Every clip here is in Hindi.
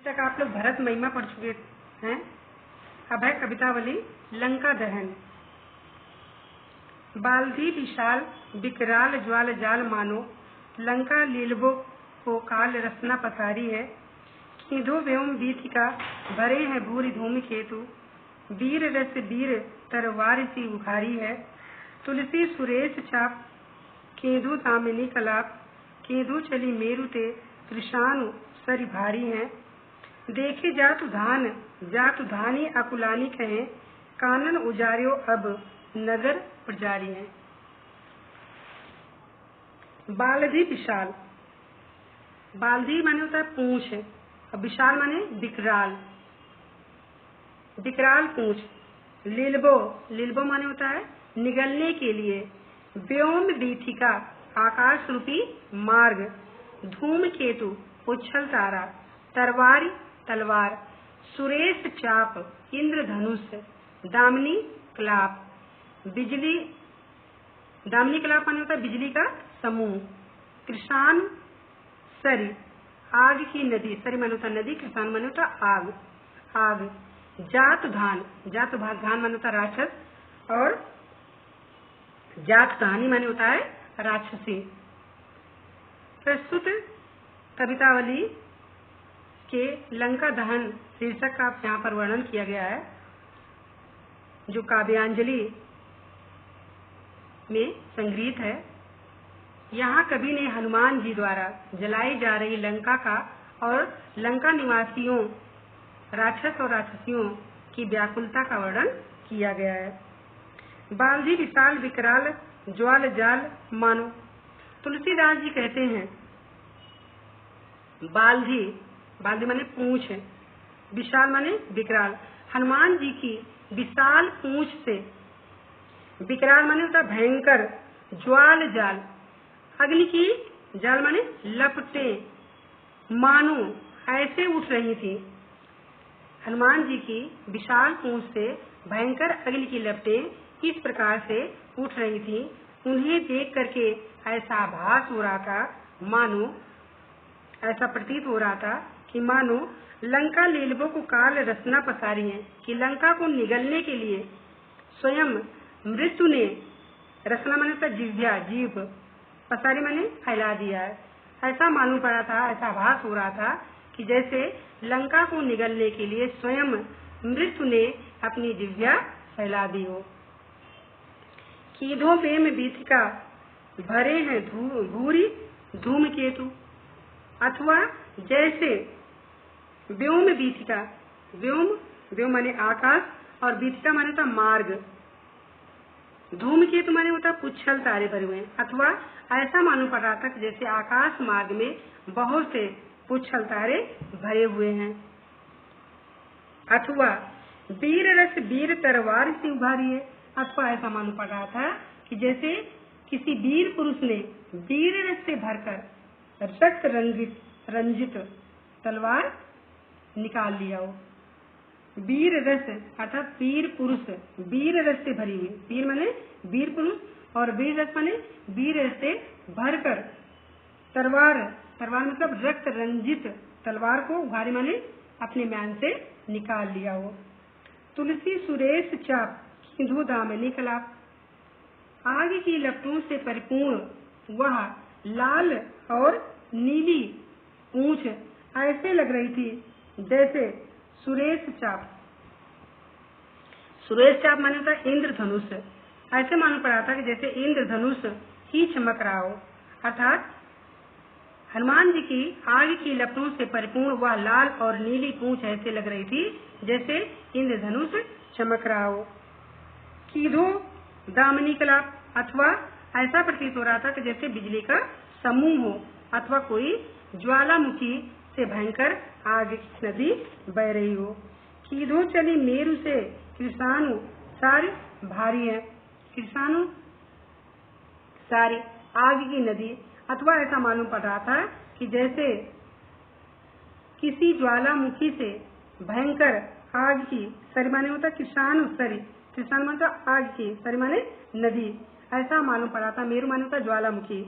तक आप लोग भरत महिमा पढ़ चुके हैं। अब है कवितावली लंका दहन। बाल्धी विशाल विकराल ज्वाल जाल मानो, लंका लीलबो को काल रसना पसारी है। खींधो व्योम बीथिका भरे हैं भूरि धूमि केतु, वीर रस वीर तरवार सी उखारी है। तुलसी सुरेश चाप केंदु दामिनी कलाप, केंदु चली मेरु ते त्रिशानु सरि भारी है। देखे जातु धानी अकुलानी कहें, कानन उजारियो अब नगर प्रजारी है। बाल्धी विशाल, बाल्धी माने होता है पूंछ और विशाल माने विकराल, विकराल पूंछ। लीलबो, लीलबो माने होता है निगलने के लिए। व्योम बीथिका आकाश रूपी मार्ग। धूम केतु उच्छल तारा। तरवारी तलवार। सुरेश चाप इंद्रधनुष। दामिनी कलाप बिजली, दामिनी कलाप माने होता है बिजली का समूह। कृषान सरी आग की नदी, सरी माने होता नदी, कृषान माने होता आग, आग। जात धान, जात धान माने होता राक्षस और जात धानी माने होता है राक्षसी। प्रस्तुत कवितावली के लंका दहन शीर्षक का यहाँ पर वर्णन किया गया है, जो काव्यांजलि में संग्रहित है। यहाँ कवि ने हनुमान जी द्वारा जलाई जा रही लंका का और लंका निवासियों राक्षस और राक्षसियों की व्याकुलता का वर्णन किया गया है। बाल्धी विशाल विकराल ज्वाल जाल मानो। तुलसीदास जी कहते हैं बाल्धी, बाल्धी माने पूंछ, विशाल माने विकराल। हनुमान जी की विशाल पूंछ से, विकराल माने होता भयंकर, ज्वाल जाल अग्नि की जाल माने लपटे मानो ऐसे उठ रही थी। हनुमान जी की विशाल पूंछ से भयंकर अग्नि की लपटें इस प्रकार से उठ रही थी। उन्हें देख करके ऐसा आभास हो रहा था, मानो ऐसा प्रतीत हो रहा था कि मानो लंका लीलबों को काल रसना पसारी है, कि लंका को निगलने के लिए स्वयं मृत्यु ने, रसना माने था जिह्वा, जीभ, पसारी माने फैला दिया है। ऐसा मालूम पड़ा था, ऐसा आभास हो रहा था कि जैसे लंका को निगलने के लिए स्वयं मृत्यु ने अपनी जिह्वा फैला दी हो। कीधो बेम बीथिका भरे हैं भूरि धूम केतु, अथवा जैसे व्योम बीथिका, व्योम, व्योम माने आकाश और बीथिका माने होता मार्ग। धूम केतु माने होता पुच्छल तारे भरे हुए। अथवा ऐसा मालूम पड़ रहा था कि जैसे आकाश मार्ग में बहुत से पुच्छल तारे भरे हुए हैं। अथवा वीर रस वीर तरवार से उभारी है। अथवा ऐसा मालूम पड़ रहा था कि जैसे किसी वीर पुरुष ने वीर रस से भरकर रक्त रंजित तलवार निकाल लिया हो। वीर रस अर्थात वीर पुरुष, वीर रस से भरी हुई, वीर माने वीर पुरुष और वीर रस माने वीर रस से भरकर तलवार, तलवार मतलब रक्त रंजित तलवार को उघारी माने अपने म्यान से निकाल लिया हो। तुलसी सुरेश चाप खींधो दामिनी कलाप, आग की लपटों से परिपूर्ण वह लाल और नीली पूंछ ऐसे लग रही थी जैसे सुरेश चाप, सुरेश चाप माने होता इंद्रधनुष। ऐसे मालूम पड़ा था कि जैसे इंद्रधनुष ही चमक रहा हो। अर्थात हनुमान जी की आग की लपटों से परिपूर्ण वह लाल और नीली पूंछ ऐसे लग रही थी जैसे इंद्रधनुष चमक रहा हो। कीधो दामिनी कलाप, अथवा ऐसा प्रतीत हो रहा था कि जैसे बिजली का समूह हो, अथवा कोई ज्वालामुखी से भयंकर आग की नदी बह रही हो। कीधो चली मेरु से कृषाणु सारी भारी है, कृषाणु सारी आग की नदी। अथवा ऐसा मालूम पड़ रहा था कि जैसे किसी ज्वालामुखी से भयंकर आग की, सरी माने होता कृषाणु सरी, कृषाणु माने आग की, सरी माने नदी। ऐसा मालूम पड़ा था, मेरु माने होता ज्वालामुखी।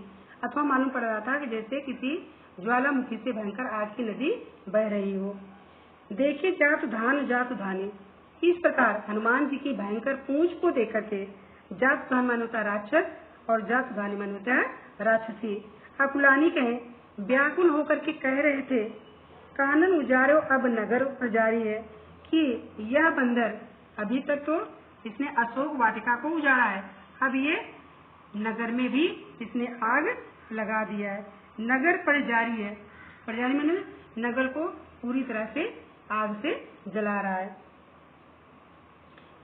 अथवा मालूम पड़ रहा था कि जैसे किसी ज्वालामुखी से भयंकर आग की नदी बह रही हो। देखे जातु धान जातु धानी। इस प्रकार हनुमान जी की भयंकर पूंछ को देख करके जातु धान माने होता राक्षस और जातु धानी माने होता राक्षसी। अकुलानी कहे व्याकुल होकर के कह रहे थे, कानन उजारो अब नगर प्रजारी है, कि यह बंदर अभी तक तो इसने अशोक वाटिका को उजाड़ा है, अब ये नगर में भी इसने आग लगा दिया है। नगर प्रजारी है, प्रजारी माने नगर को पूरी तरह से आग से जला रहा है।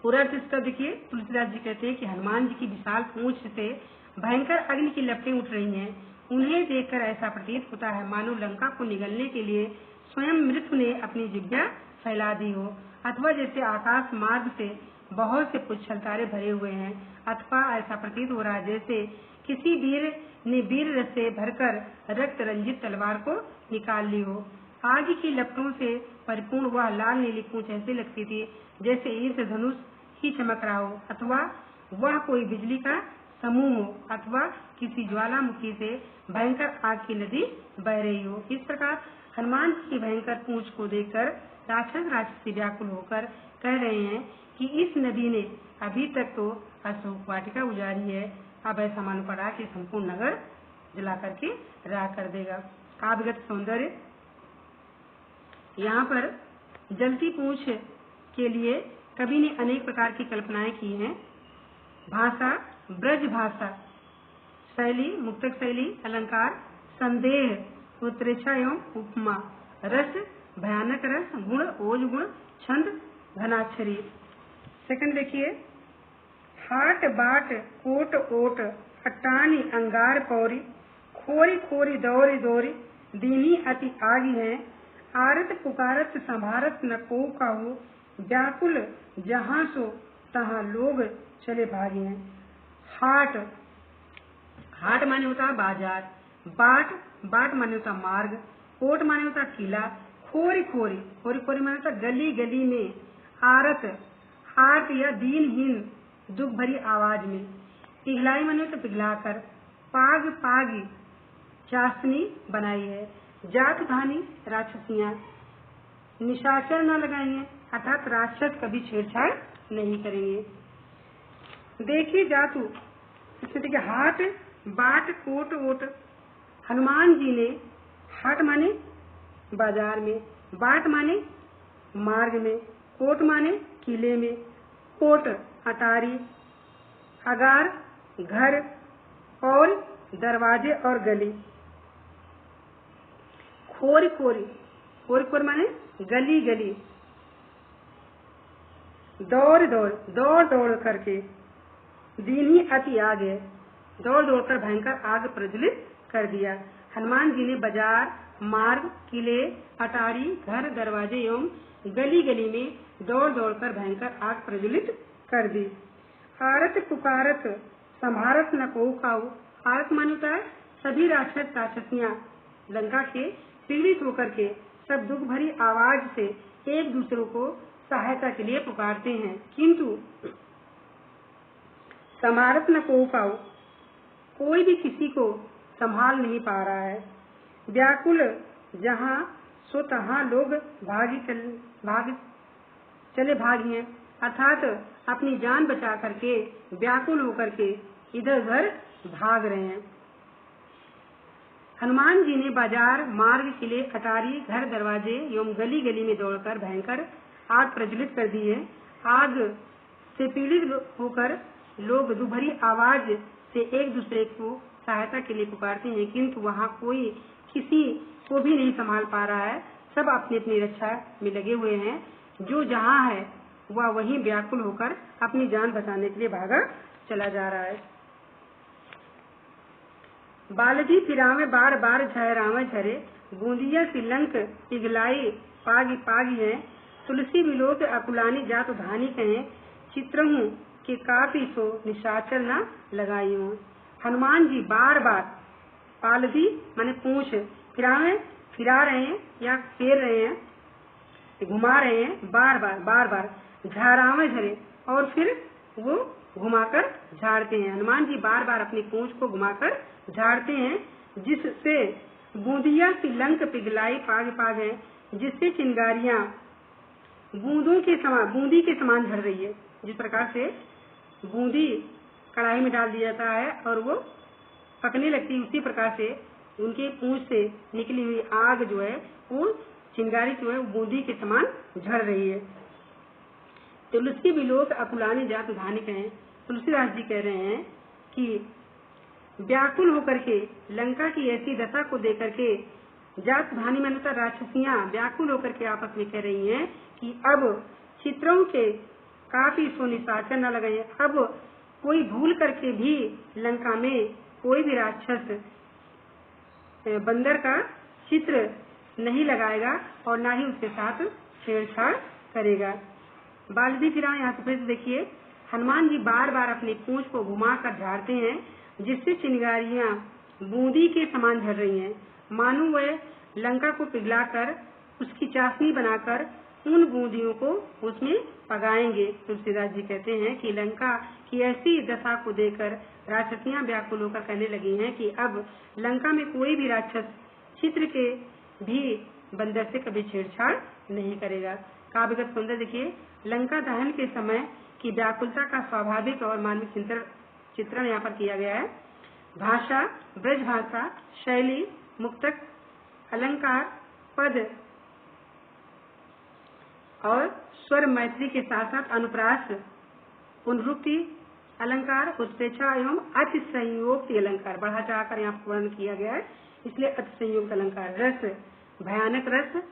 पूरा अर्थ इसका देखिए, तुलसीदास जी कहते हैं कि हनुमान जी की विशाल पूंछ से भयंकर अग्नि की लपटें उठ रही हैं। उन्हें देखकर ऐसा प्रतीत होता है मानो लंका को निगलने के लिए स्वयं मृत्यु ने अपनी जिह्वा फैला दी हो, अथवा जैसे आकाश मार्ग से बहुत से पुच्छल तारे भरे हुए हैं, अथवा ऐसा प्रतीत हो रहा है जैसे किसी वीर ने वीर रस से भरकर रक्त रंजित तलवार को निकाल ली हो। आग की लपटों से परिपूर्ण वह लाल नीली पूंछ ऐसी लगती थी जैसे इंद्र धनुष ही चमक रहा हो, अथवा वह कोई बिजली का समूह हो, अथवा किसी ज्वालामुखी से भयंकर आग की नदी बह रही हो। इस प्रकार हनुमान जी की भयंकर पूंछ को देखकर राक्षस राक्षसी व्याकुल होकर कह रहे हैं कि इस नदी ने अभी तक तो अशोक वाटिका उजाड़ी है, अब ऐसा मालूम पड़ा कि संपूर्ण नगर जला करके राख कर देगा। काव्यगत सौंदर्य, यहाँ पर जलती पूंछ के लिए कवि ने अनेक प्रकार की कल्पनाएं की हैं। भाषा, ब्रज भाषा, शैली, मुक्तक शैली, अलंकार, संदेह, उत्प्रेक्षा एवं उपमा, रस, भयानक रस, गुण, ओज गुण, छंद, घनाक्षरी। सेकंड देखिए, हाट बाट कोट ओट, अट्टानी अंगार पौरी, खोरी खोरी दौरी दौरी, दीनी अति आगी है, आरत पुकारत संभारत न को काहू, व्याकुल जहाँ सो तहाँ लोग चले भागे हैं। हाट, हाट माने होता है बाजार, बाट, बाट माने होता मार्ग, कोट माने होता किला, खोरी खोरी, खोरी खोरी माने होता गली गली में, आरत, आर्त या दीनहीन दुख भरी आवाज में, पिघलाई माने होता पिघलाकर, पाग पागी चाशनी बनाई है, जात धानी राक्षसियां, निशाचर न लगाई है, अर्थात राक्षस कभी छेड़छाड़ नहीं करेंगे। देखिए जातु, इसमें देखिए हाट बाट कोट ओट, हनुमान जी ने हाट माने बाजार में, बाट माने मार्ग में, कोट माने किले में, कोट अटारी, अगार घर और दरवाजे और गली, खोरी खोरी, खोरी खोरी माने गली गली, दौड़ दौड़, दौड़ दौड़ करके, दीनी अति आग है, दौड़ दौड़ कर भयंकर आग प्रज्वलित कर दिया। हनुमान जी ने बाजार, मार्ग, किले, अटारी, घर, दरवाजे एवं गली गली में दौड़ दौड़ कर भयंकर आग प्रज्वलित कर दी। आरत पुकारत संभारत न को काऊ, आरत माने होता है सभी राक्षस राक्षसियां लंका के पीड़ित होकर के सब दुख भरी आवाज से एक दूसरे को सहायता के लिए पुकारते हैं, किंतु संभारत न को काऊ, कोई भी किसी को संभाल नहीं पा रहा है। व्याकुल जहाँ सो तहाँ लोग चले भागी हैं, अर्थात अपनी जान बचा करके व्याकुल होकर के इधर उधर भाग रहे हैं। हनुमान जी ने बाजार, मार्ग, किले, अटारी, घर, दरवाजे एवं गली गली में दौड़कर भयंकर आग प्रज्वलित कर दी है। आग से पीड़ित होकर लोग दुभरी आवाज से एक दूसरे को सहायता के लिए पुकारते हैं, किंतु वहाँ कोई किसी को भी नहीं संभाल पा रहा है। सब अपनी अपनी रक्षा में लगे हुए हैं। जो जहाँ है वह वहीं व्याकुल होकर अपनी जान बचाने के लिए भागा चला जा रहा है। बालजी फिरावे बार बार झहरावे झरे, बूंदिया सी लंक पिघलाई पागी पागी है, तुलसी विलोक अकुलानी जात धानी कहें, चित्रहूँ के काफी सो निशाचर न लगाई हूँ। हनुमान जी बार बार, पालजी माने पूंछ, फिरा रहे हैं या फेर रहे हैं, घुमा रहे हैं, बार बार झाड़ावे झरे, और फिर वो घुमाकर झाड़ते हैं। हनुमान जी बार बार अपनी पूंछ को घुमाकर झाड़ते हैं, जिससे बूंदिया सी लंक पिघलाई पाग पाग है, जिससे चिंगारियां बूंदी के समान झड़ रही है। जिस प्रकार से बूंदी कढ़ाई में डाल दिया जाता है और वो पकने लगती है, उसी प्रकार से उनकी पूंछ से निकली हुई आग जो है वो चिंगारी जो है वो बूंदी के समान झड़ रही है। तुलसी बिलोक अकुलानी जात धानिक हैं। तुलसीदास जी कह रहे हैं कि व्याकुल होकर के लंका की ऐसी दशा को देख करके जात धानी में राक्षसियां व्याकुल होकर के आपस में कह रही हैं कि अब चित्रों के काफी सोनिशाचर न लगे, अब कोई भूल करके भी लंका में कोई भी राक्षस बंदर का चित्र नहीं लगाएगा और न ही उसके साथ छेड़छाड़ करेगा। बालदी फिर यहाँ से फिर देखिए, हनुमान जी बार बार अपनी पूंछ को घुमाकर झाड़ते हैं, जिससे चिंगारियां बूंदी के समान झड़ रही हैं, मानो वह लंका को पिघलाकर उसकी चाशनी बनाकर उन बूंदियों को उसमें पगाएंगे। तुलसीदास जी कहते हैं कि लंका की ऐसी दशा को देखकर राक्षसियां व्याकुल होकर कहने लगी हैं कि अब लंका में कोई भी राक्षस चित्र के भी बंदर से कभी छेड़छाड़ नहीं करेगा। काव्यगत सौंदर्य देखिए, लंका दहन के समय की व्याकुलता का स्वाभाविक और मानवीय चित्रण यहाँ पर किया गया है। भाषा, ब्रज भाषा, शैली, मुक्तक, अलंकार, पद और स्वर मैत्री के साथ साथ अनुप्रास, पुनरुक्ति अलंकार, उत्प्रेक्षा एवं अति संयोक्त अलंकार बढ़ा चढ़ाकर यहाँ वर्णन किया गया है, इसलिए अति संयोक्त अलंकार। रस, भयानक रस,